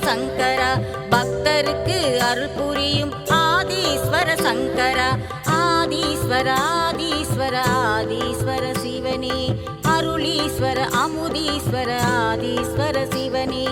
சங்கரா பக்தருக்கு அருள் புரியும் ஆதீஸ்வர சங்கரா ஆதீஸ்வர ஆதீஸ்வர ஆதீஸ்வர சிவனே அருளீஸ்வர அமுதீஸ்வர ஆதீஸ்வர சிவனே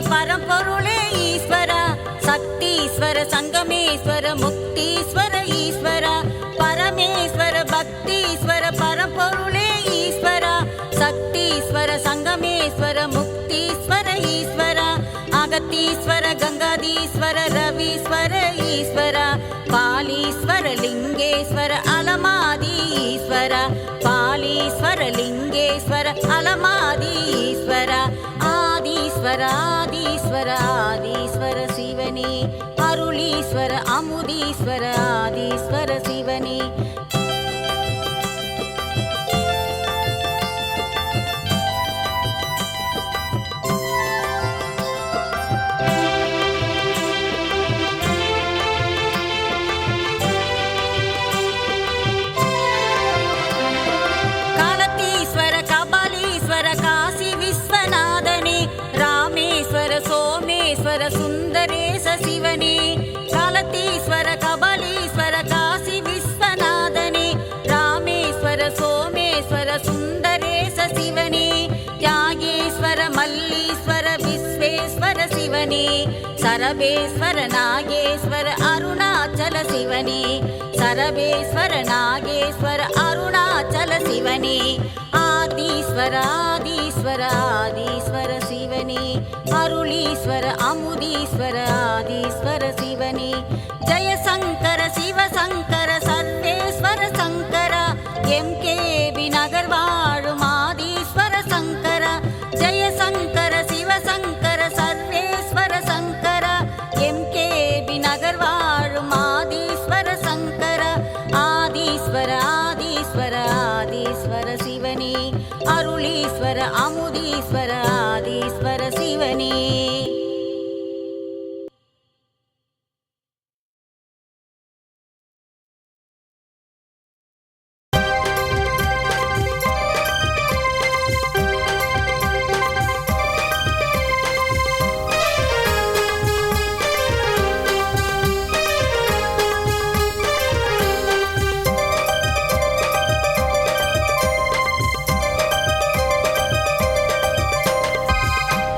பரம்பொருளே ஈஸ்வரா சக்தீஸ்வர சங்கமேஸ்வர முக்தீஸ்வர ஈஸ்வரா பரமேஸ்வர பக்தீஸ்வர பரம்பொருளே ஈஸ்வரா சக்தீஸ்வர சங்கமேஸ்வர முக்தீஸ்வர ஈஸ்வரா அகத்தீஸ்வர கங்காதீஸ்வர ரவீஸ்வர ஈஸ்வரா பாலீஸ்வர லிங்கேஸ்வர அலமாதி ஈஸ்வரா பாலீஸ்வர லிங்கேஸ்வர அலமாதி ஈஸ்வரா ஆதீஸ்வர ஆதீஸ்வர ஆதீஸ்வர சிவனே அருளீஸ்வர அமுதீஸ்வர ஆதீஸ்வர சிவனே காலத்தீஸ்வர கபாலீஸ்வர காசி விஸ்வநாதனே ராமேஸ்வர சோமேஸ்வர சுந்தரேச சிவனே காலத்தீஸ்வர கபாலீஸ்வர காசி விஸ்வநாதனே ராமேஸ்வர சோமேஸ்வர சுந்தரேச சிவனே தியாகேஸ்வர மல்லீஸ்வர விஸ்வேஸ்வர சிவனே சரபேஸ்வர நாகேஸ்வர அருணாச்சல சிவனே சரபேஸ்வர நாகேஸ்வர அருணாச்சல சிவனே ஆதீஸ்வர ஆதீஸ்வர ஆதீஸ்வர சிவனே அருளீஸ்வர அமுதீஸ்வர ஆதீஸ்வர சிவனே ஜெயசங்கர சிவசங்கர சர்வேஸ்வர சங்கரா எம்கேபி நகர் வாழும் ஆதீஸ்வர சங்கரா ஜெயசங்கர சிவசங்கர சர்வேஸ்வர சங்கரா எம்கேபி நகர் வாழும் ஆதீஸ்வர சங்கரா ஆதீஸ்வர ஆதீஸ்வர ஆதீஸ்வர சிவனே அருளீஸ்வர அமுதீஸ்வர ஆதீஸ்வர சிவனே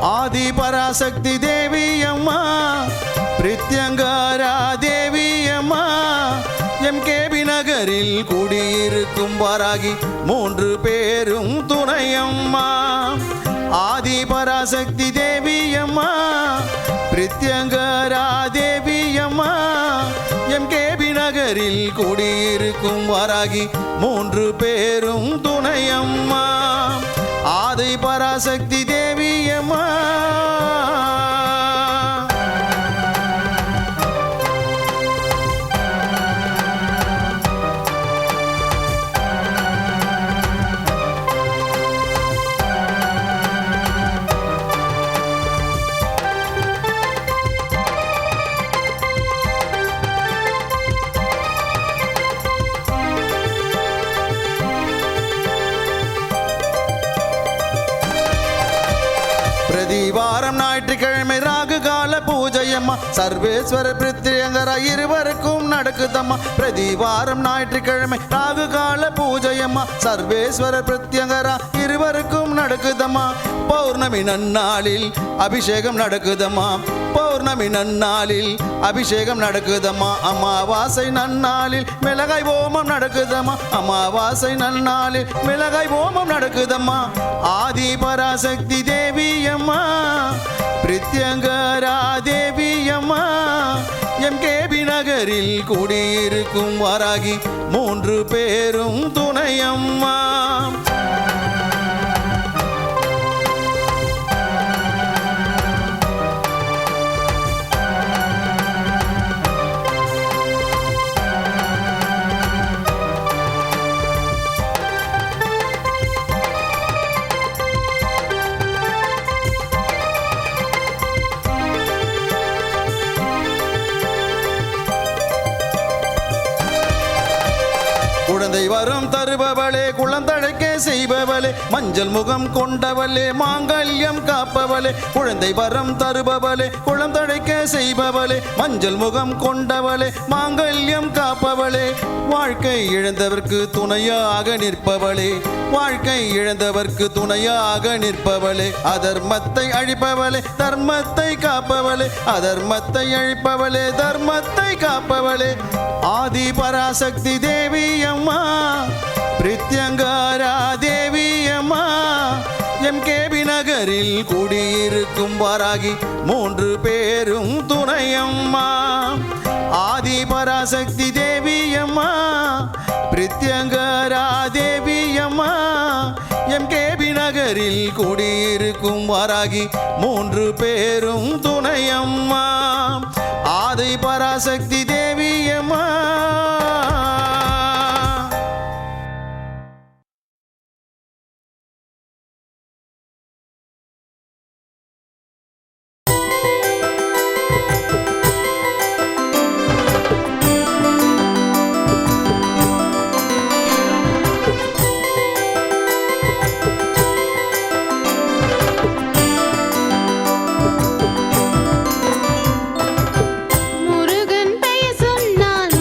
ஆதி பராசக்தி தேவி அம்மா பிரித்யங்காரா தேவி அம்மா எம்கேபி நகரில் குடியிருக்கும் வாராகி 3 பேரும் துணையம்மா ஆதி பராசக்தி தேவி அம்மா பிரித்யங்காரா தேவி அம்மா எம்கேபி நகரில் குடியிருக்கும் வாராகி 3 பேரும் துணையம்மா ஆதி பராசக்தி தேவி அம்மா பிரதிவாரம் ஞாயிற்றுக்கிழமை ராகு கால பூஜையம்மா சர்வேஸ்வர பிரித்யங்கரா இருவருக்கும் நடக்குதம்மா பிரதிவாரம் ஞாயிற்றுக்கிழமை ராகு கால பூஜையம்மா சர்வேஸ்வர பிரித்யங்கரா இருவருக்கும் நடக்குதம்மா பௌர்ணமி நன்னாளில் அபிஷேகம் நடக்குதம்மா பௌர்ணமி நன்னாளில் அபிஷேகம் நடக்குதம்மா அமாவாசை நன்னாளில் மிளகாய் ஓமம் நடக்குதம்மா அமாவாசை நன்னாளில் மிளகாய் ஓமம் நடக்குதம்மா ஆதி பராசக்தி தேவி அம்மா பிரித்யங்கரா தேவி அம்மா எம்கேபி நகரில் குடியிருக்கும் வாராகி 3 பேரும் துணையம்மா குழந்தை வரம் தருபவளே குழந்தழைக்க செய்பவளே மஞ்சள் முகம் கொண்டவளே மாங்கல்யம் காப்பவளே குழந்தை வரம் தருபவளே குழந்தழைக்க செய்பவளே மஞ்சள் முகம் கொண்டவளே மாங்கல்யம் காப்பவளே வாழ்க்கை இழந்தவர்க்கு துணையாக நிற்பவளே வாழ்க்கை இழந்தவர்க்கு துணையாக நிற்பவளே அதர்மத்தை அழிப்பவளே தர்மத்தை காப்பவளே அதர்மத்தை அழிப்பவளே தர்மத்தை காப்பவளே ஆதி பராசக்தி தேவி அம்மா பிரித்யங்காரா தேவி அம்மா எம்கேபி நகரில் குடியிருக்கும் வாராகி 3 பேரும் துணையம்மா ஆதி பராசக்தி தேவி அம்மா பிரித்யங்காரா தேவி அம்மா எம்கேபி நகரில் குடியிருக்கும் வாராகி 3 பேரும் துணையம்மா ஆதி பராசக்தி தேவி அம்மா. முருகன் பெயர் சொன்னால்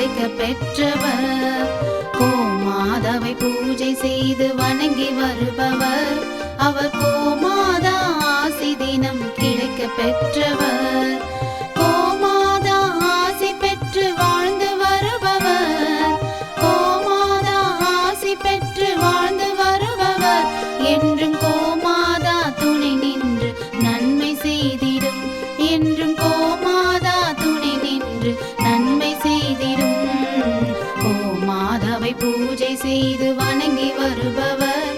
கிடைக்க பெற்றவர். கோமாதாவை பூஜை செய்து வணங்கி வருபவர், அவர் கோமாதா ஆசி தினம் கிடைக்க பெற்றவர். கோமாதா ஆசி பெற்று வாழ்ந்து வருபவர், கோமாதா ஆசி பெற்று வாழ்ந்து வருபவர். என்றும் கோமாதா துணை நின்று நன்மை செய்திடும், என்றும் கோமாதா துணை நின்று நன்மை செய்திடும். கோமாதாவை பூஜை செய்து வணங்கி வருபவர்,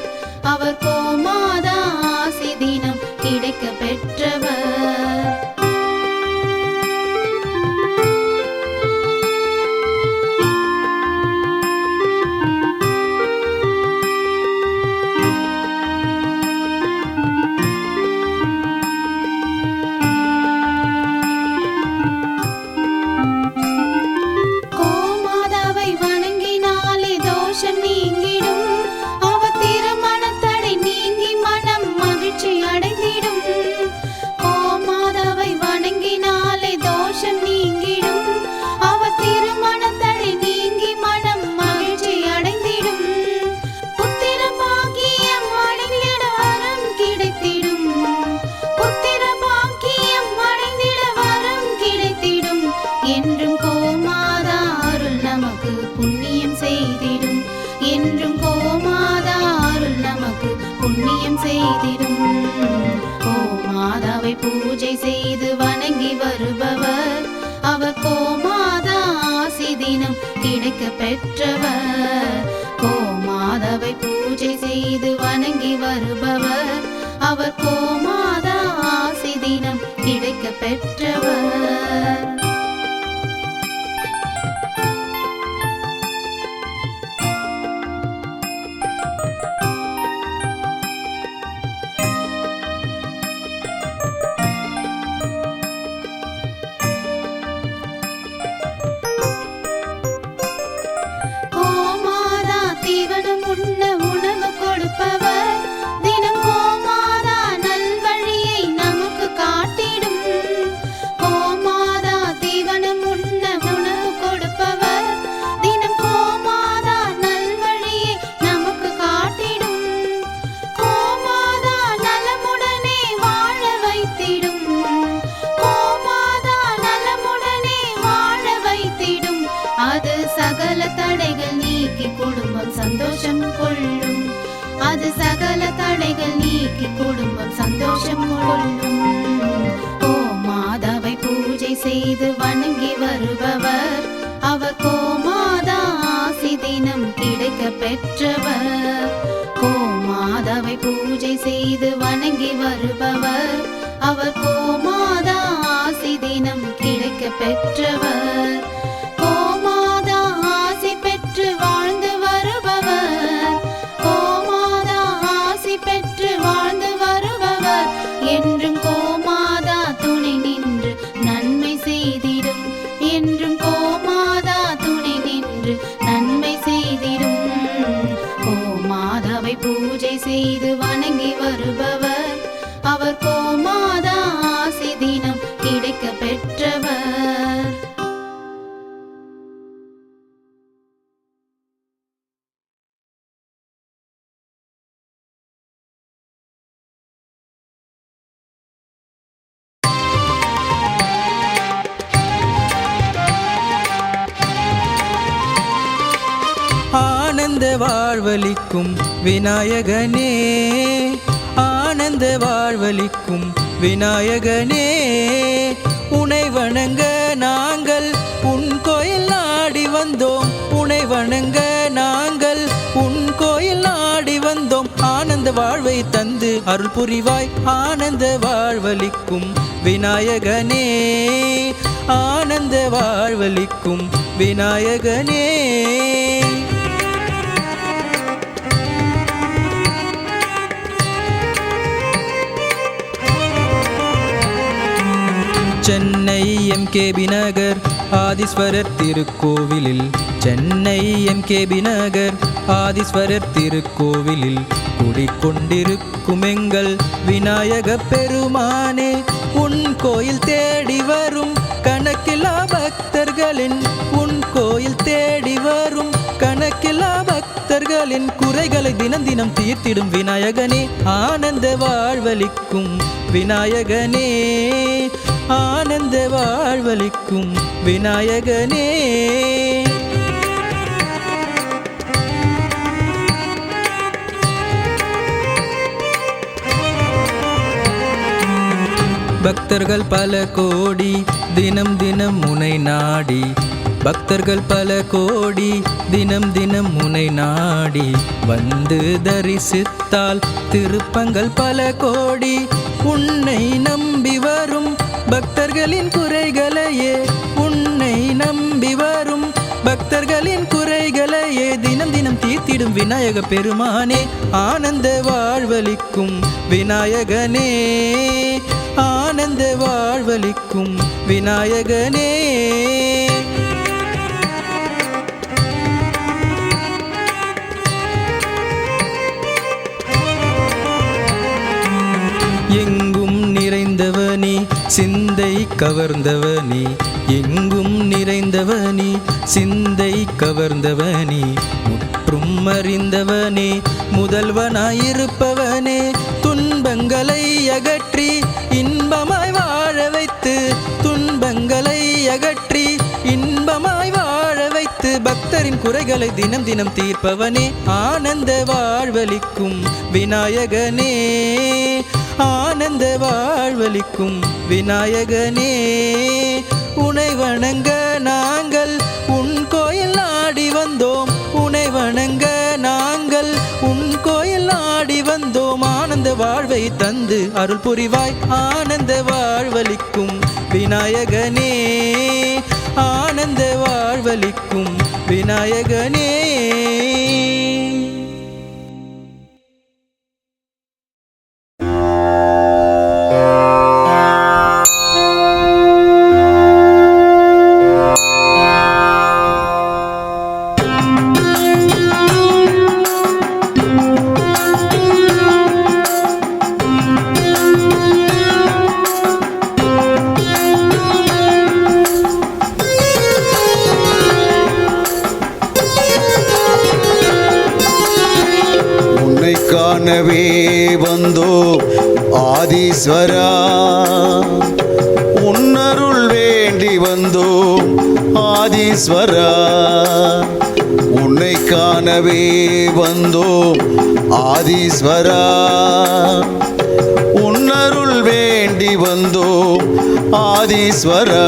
அவர் கோமாதா ஆசி தினம் கிடைக்க பெற்றவர். கோமாதாவை வணங்கினாலே தோஷம் நீங்கிடும், அவர் திருமணத்தடை நீங்கி மனம் மகிழ்ச்சி அடைந்திடும். கோமாதாவை வணங்கினாலே தோஷம் நீங்கிடும், அவர் திருமணத்தடை நீங்கி மனம் மகிழ்ச்சி அடைந்திடும். புத்திர பாக்கியம் அடைந்திட வரம் கிடைத்திடும், புத்திர பாக்கியம் அடைந்திட வரம் கிடைத்திடும். என்றும் கோமாதா அருள் நமக்கு புண்ணியம் செய்திடும், என்றும் கோமாதா அருள் நமக்கு புண்ணியம் செய்திடும். கோமாதாவை பூஜை செய்து வணங்கி வருபவர், அவர் கோமாதா ஆசி தினம் கிடைக்க பெற்றவர். கோமாதாவை பூஜை செய்து வணங்கி வருபவர், அவர் கோமாதா ஆசி தினம் கிடைக்க பெற்றவர். கோமாதா தீவனம் உண்ண உணவு கொடுப்பவர், தினம் கோமாதா நல்வழியை நமக்கு காட்டிடும். கோமாதா தீவனம் உண்ண உணவு கொடுப்பவர், தினம் கோமாதா நல்வழியை நமக்கு காட்டிடும். கோமாதா நலமுடனே வாழ வைத்திடும், கோமாதா நலமுடனே வாழ வைத்திடும். அது சகல தடைகள் நீக்கி குடும்பம் சந்தோஷம் கொள்ளும், அது சகல தடைகள் நீக்கி குடும்பம் சந்தோஷம் கொள்ளும். கோமாதாவை பூஜை செய்து வணங்கி வருபவர், அவர் கோமாதா ஆசி தினம் கிடைக்க பெற்றவர். கோமாதாவை பூஜை செய்து வணங்கி வருபவர், அவர் கோமாதா ஆசி தினம் கிடைக்க பெற்றவர். கோமாதா ஆசி பெற்று வாழ்ந்து வருபவர், கோமாதா ஆசி பெற்று வாழ்ந்து வருபவர். என்றும் கோமாதா துணை நின்று நன்மை செய்திடும், என்றும் கோமாதா துணை நின்று நன்மை செய்திடும். கோமாதாவை பூஜை செய்து வணங்கி வருபவர், அவர் கோமாதா ஆசி தினம் கிடைக்க பெற்றவர். ஆனந்த வாழ்வளிக்கும் விநாயகனே, ஆனந்த வாழ்வளிக்கும் விநாயகனே, உனை வணங்க நாங்கள் உன் கோயில் நாடி வந்தோம், உனை வணங்க நாங்கள் உன் கோயில் நாடி வந்தோம். ஆனந்த வாழ்வை தந்து அருள் புரிவாய், ஆனந்த வாழ்வளிக்கும் விநாயகனே, ஆனந்த வாழ்வளிக்கும் விநாயகனே. சென்னை எம்கேபி நகர் ஆதீஸ்வரர் திருக்கோவிலில், சென்னை எம்கேபி நகர் ஆதீஸ்வரர் திருக்கோவிலில் குடிக்கொண்டிருக்கும் எங்கள் விநாயக பெருமானே, உன் கோயில் தேடி வரும் கணக்கில்லா பக்தர்களின் உன் கோயில் பக்தர்களின் குறைகளை தினம் தினம் தீர்த்திடும் விநாயகனே ஆனந்த வாழ்வளிக்கும் விநாயகனே ஆனந்த வாழ்வளிக்கும் விநாயகனே பக்தர்கள் பல கோடி தினம் தினம் முனை நாடி பக்தர்கள் பல கோடி தினம் தினம் முனை நாடி வந்து தரிசித்தால் திருப்பங்கள் பல கோடி உன்னை நம்பி வரும் பக்தர்களின் குறைகளையே உன்னை நம்பி வரும் பக்தர்களின் குறைகளையே தினம் தினம் தீர்த்திடும் விநாயக பெருமானே ஆனந்த வாழ்வளிக்கும் விநாயகனே ஆனந்த வாழ்வளிக்கும் விநாயகனே எங்கும் நிறைந்தவனே சிந்தை கவர்ந்தவனே எங்கும் நிறைந்தவனே சிந்தை கவர்ந்தவனே முற்றும் அறிந்தவனே முதல்வனாயிருப்பவனே துன்பங்களை அகற்றி இன்பமாய் வாழ வைத்து துன்பங்களை அகற்றி இன்பமாய் வாழ வைத்து பக்தரின் குறைகளை தினம் தினம் தீர்ப்பவனே ஆனந்த வாழ்வளிக்கும் விநாயகனே ஆனந்த வாழ்வளிக்கும் விநாயகனே உனை வணங்க நாங்கள் உன் கோயில் நாடி வந்தோம் உனை வணங்க நாங்கள் உன் கோயில் நாடி வந்தோம் ஆனந்த வாழ்வை தந்து அருள் புரிவாய் ஆனந்த வாழ்வளிக்கும் விநாயகனே ஆனந்த வாழ்வளிக்கும் விநாயகனே காணவே வந்தோ ஆதீஸ்வரா உன்னருள் வேண்டி வந்தோ ஆதீஸ்வரா உன்னை காணவே வந்தோ ஆதீஸ்வரா உன்னருள் வேண்டி வந்தோ ஆதீஸ்வரா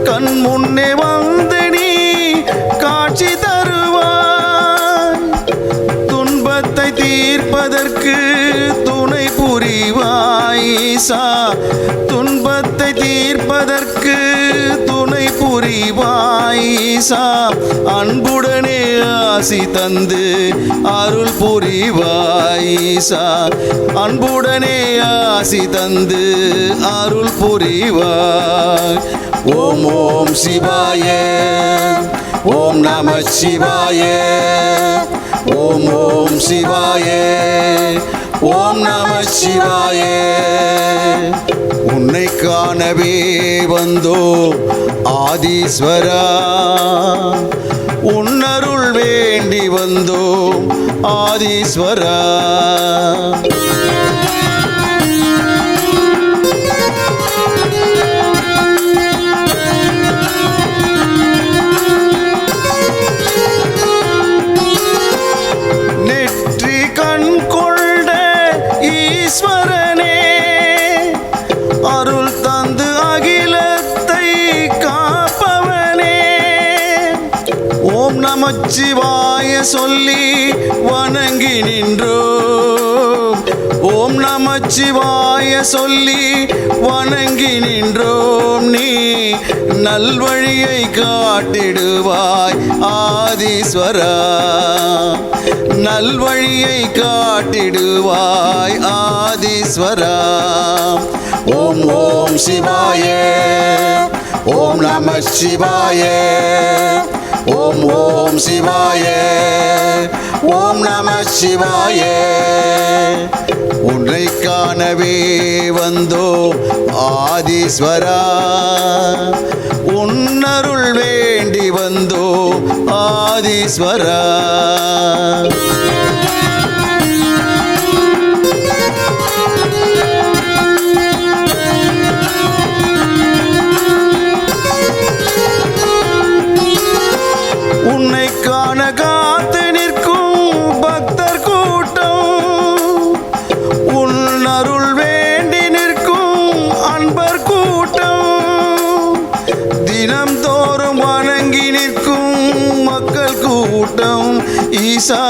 கண் முன்னே வந்து நீ காட்சி தருவாய் துன்பத்தை தீர்ப்பதற்கு துணை புரிவாய் ஈசா துன்பத்தை தீர்ப்பதற்கு துணை புரிவாய் ஈசா அன்புடனே ஆசி தந்து அருள் புரிவாய் ஈசா அன்புடனே ஆசி தந்து அருள் புரிவாய் ஓம் ஓம் சிவாய ஓம் நம சிவாய ஓம் ஓம் சிவாய ஓம் நம சிவாய உன்னை காணவே வந்தோ ஆதீஸ்வரா உன்னருள் வேண்டி வந்தோ ஆதீஸ்வரா அருள் தந்து அகிலத்தை காப்பவனே ஓம் நமச்சிவாய சொல்லி வணங்கி நின்றோம் ஓம் நமச்சிவாய சொல்லி வணங்கி நின்றோம் நீ நல்வழியை காட்டிடுவாய் ஆதீஸ்வரா நல்வழியை காட்டிடுவாய் ஆதீஸ்வரா ஓம் ஓம் சிவாய ஓம் நம சிவாய ஓம் ஓம் சிவாய ஓம் நம சிவாய உன்னை காணவே வந்தோம் ஆதீஸ்வரா உன்னருள் வேண்டி வந்தோம் ஆதீஸ்வரா உன்னை காண காத்து நிற்கும் பக்தர் கூட்டம் உன் அருள் வேண்டி நிற்கும் அன்பர் கூட்டம் தினம் தோறும் வணங்கி நிற்கும் மக்கள் கூட்டம் ஈசா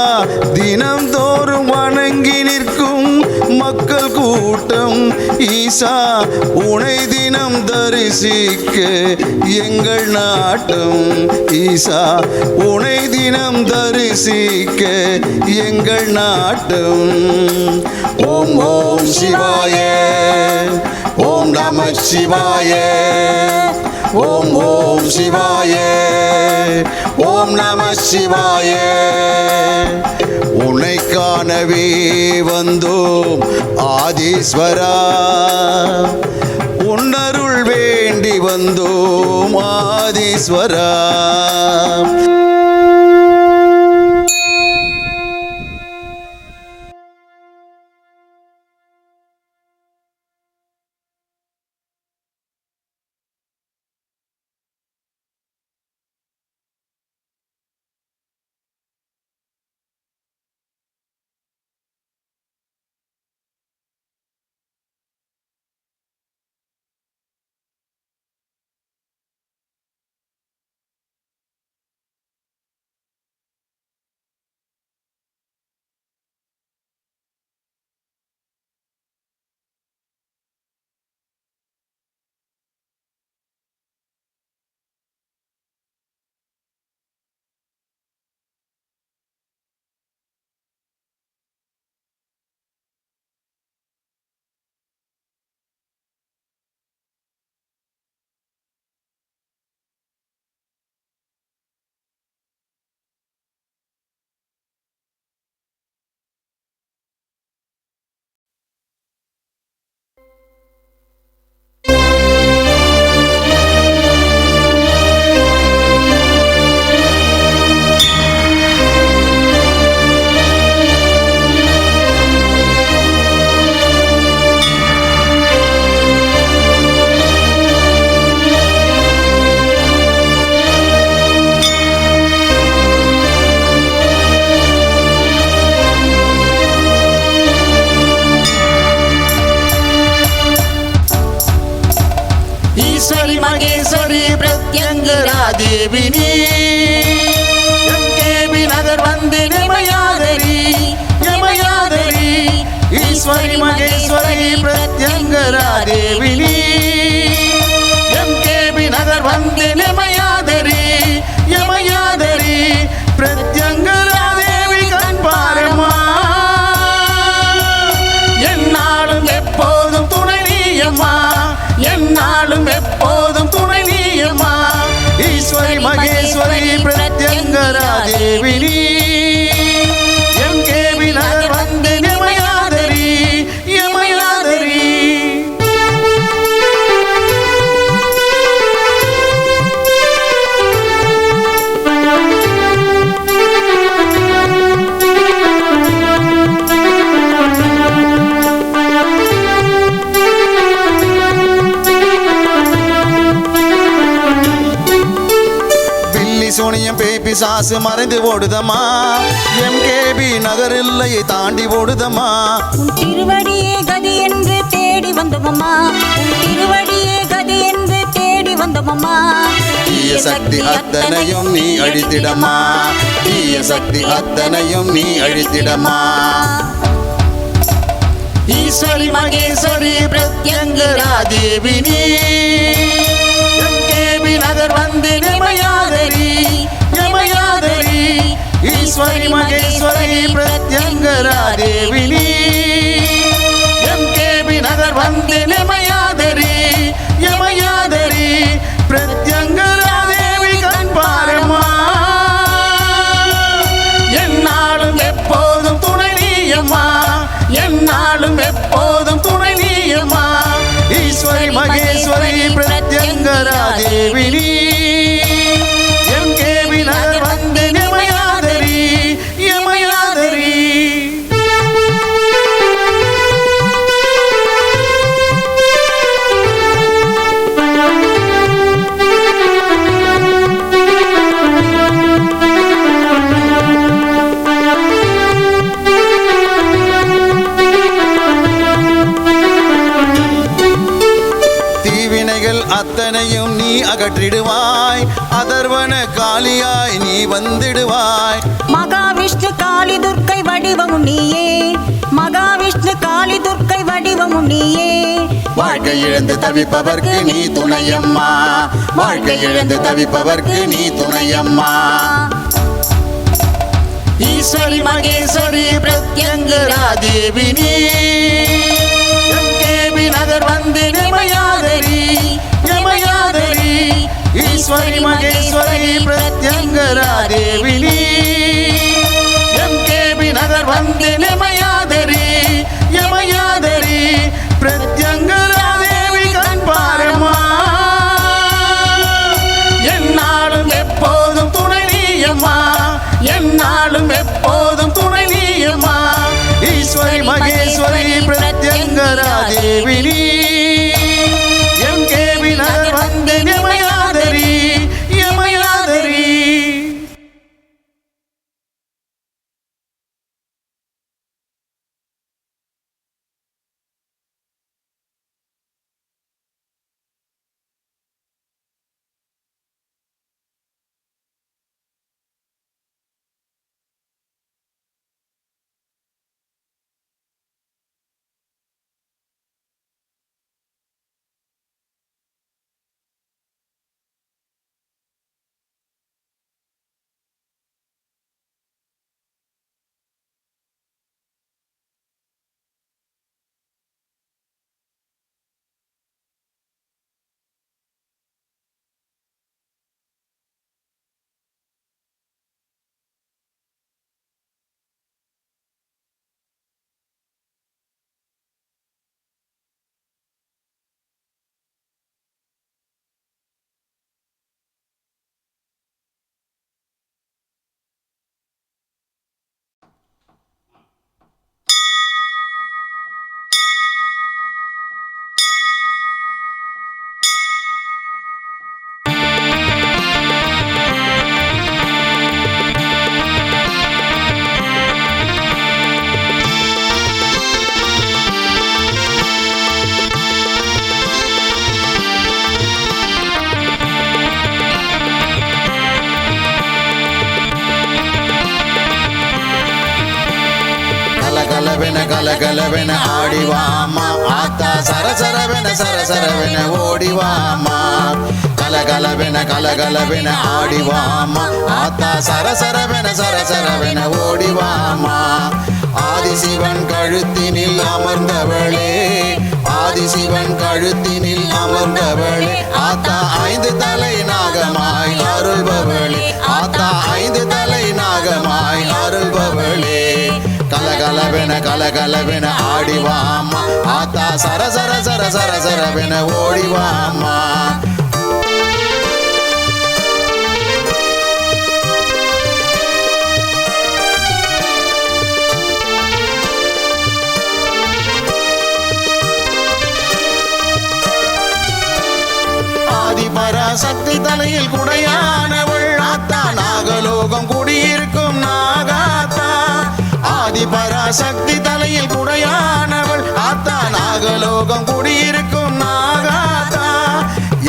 தினம் தோறும் வணங்கி நிற்கும் மக்கள் கூட்டம் ஈசா உனை தினம் தரிசிக்க எங்கள் நாட்டம் ஈசா உனை தினம் தரிசிக்க எங்கள் நாட்டம் ஓம் ஓம் சிவாய ஓம் நம சிவாய ஓம் ஓம் சிவாய ஓம் நம சிவாய உன்னை காணவே வந்தோம் ஆதீஸ்வரா உன்னருள் வேண்டி வந்தோம் ஆதீஸ்வரா ஈஸ்வரி மகேஸ்வரி பிரத்யங்கரா தேவினி எம்கேபி நகர் வந்து யமயாதரி யமயாதரி ஈஸ்வரி மகேஸ்வரி பிரத்யங்கரா தேவினி எம்கேபி நகர் வந்து யமயாதரி யமயாதரி பிரத்யங்கரா தேவி கண் பாரமா என்னாலும் எப்போதும் துணை நீயம்மா என்னாலும் எப்போதும் துணை நீயம்மா ஈஸ்வரி மகேஸ்வரி பிரத்யங்கரா தேவினி எம்கேபி நகர் வந்து யமயாதரி யமயாதரி சோனியம் பேய் பிசாசு மறைந்து ஓடுதம்மா எம்கேபி நகர் எல்லையை தாண்டி ஓடுதம்மா உன் திருவடியே கதி என்று தேடி வந்தோமம்மா உன் திருவடியே கதி என்று தேடி வந்தோமம்மா தீய சக்தி அத்தனையும் நீ அழித்திடமா தீய சக்தி அத்தனையும் நீ அழித்திடமா ஈஸ்வரி மகேஸ்வரி பிரத்யங்கரா தேவினி எம்கேபி நகர் வந்து யமயாதரி யமயாதரி ஈஸ்வரி மகேஸ்வரி பிரத்யங்கரா தேவினி எம்கேபி நகர் வந்து யமயாதரி யமயாதரி பிரத்யங்கரா தேவினி எம்கேபி நகர் வந்து எமையாதரி எமையாதரி. அத்தனையும் நீ அகற்றிடுவாய், அதர்வன காளியாய் நீ வந்திடுவாய். மகாவிஷ்ணு காளி துர்க்கை வடிவமும் நீயே, மகாவிஷ்ணு காளி துர்க்கை வடிவமும் நீயே. வாழ்க்கை இழந்து தவிப்பவர்க்கு நீ துணையம்மா, வாழ்க்கை இழந்து தவிப்பவர்க்கு நீ துணையம்மா. ஈஸ்வரி மகேஸ்வரி பிரத்யங்கரா தேவினி எம்கேபி நகர் வந்து எமையாதரி எமையாதரி. ஈஸ்வரி மகேஸ்வரி பிரத்யங்கரா தேவினி எம்கேபி நகர் வந்து எமையாதரி எமையாதரி. பிரத்யங்கரா தேவி கண் பாரம்மா, என்னாலும் எப்போதும் துணை நீயம்மா, என்னாலும் எப்போதும் துணை நீயம்மா. ஈஸ்வரி மகேஸ்வரி பிரத்யங்கரா தேவினி எம்கேபி நகர் வந்து எமையாதரி எமையாதரி. கலகலவென ஆடிவாமா ஆத்தா, சரசரவென சரசரவென ஓடிவாமா. கலகலவென ஆடிவாமா ஆத்தா, சரசரவென சரசரவென ஓடிவாமா. ஆதிசிவன் கழுத்தினில் அமர்ந்தவளே, ஆதிசிவன் கழுத்தினில் அமர்ந்தவளே. ஆத்தா ஐந்து தலை நாகமாய் அருள்பவளே, ஆத்தா ஐந்து தலை நாகமாய் அருள்பவளே. கலகலவென ஆடிவாமா ஆத்தா, சரசர சர சரசரவென ஓடிவாமா. ஆதிபராசக்தி தலையில் குடையானவள் ஆத்தா, நாகலோகம் குடியிருக்கும் நாகாத்தா. ஆதிபராசக்தி தலையில் குடையானவள் ஆத்தா, நாகலோகம் குடியிருக்கும் நாகாத்தா.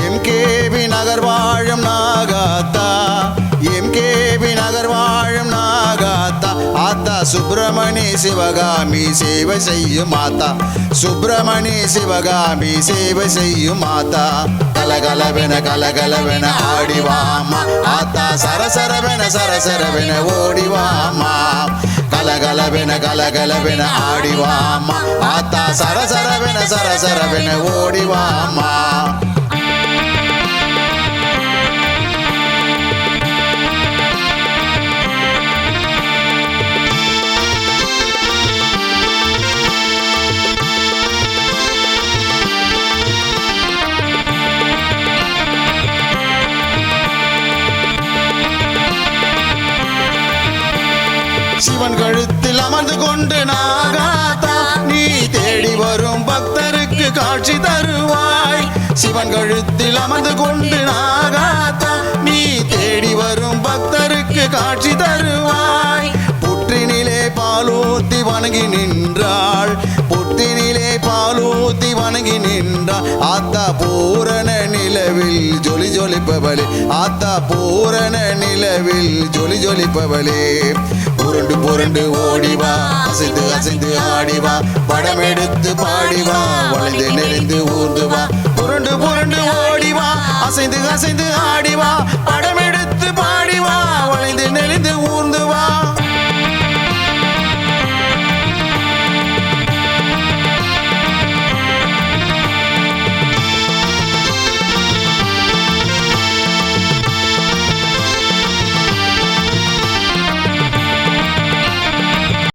எம்கேபி நகர் வாழும் நாகாத்தா, எம்கேபி நகர் வாழும் நாகாத்தா. ஆத்தா சுப்பிரமணி சிவகாமி சேவை செய்யும் ஆத்தா, சுப்பிரமணி சிவகாமி சேவை செய்யும் ஆத்தா. கலகலவென ஆடிவாமா ஆத்தா, சரசரவென சரசரவென ஓடிவாமா. கலகலவென ஆடிவாமா ஆத்தா, சரசரவென சரசரவென ஓடிவாமா. அமர்ந்து கொண்டு நாகாத்தா நீ தேடி வரும் பக்தருக்கு காட்சி தருவாய் சிவன் கழுத்தில் அமர்ந்து கொண்டு நாகாத்தா நீ தேடி வரும் பக்தருக்கு காட்சி தருவாய் புற்றினிலே பாலூத்தி வணங்கி நின்றாள் புற்றினிலே பாலூத்தி வணங்கி நின்றாள் ஆத்தா பூரண நிலவில் ஜொலி ஜொலிப்பவளே ஆத்தா பூரண நிலவில் ஜொலி ஜொலிப்பவளே புரண்டு புரண்டு ஓடிவா அசைந்து அசைந்து ஆடிவா படம் எடுத்து பாடிவா வளைந்து நெறிந்து ஊர்ந்து வா புரண்டு புரண்டு ஓடிவா அசைந்து அசைந்து ஆடிவா படம் எடுத்து பாடிவா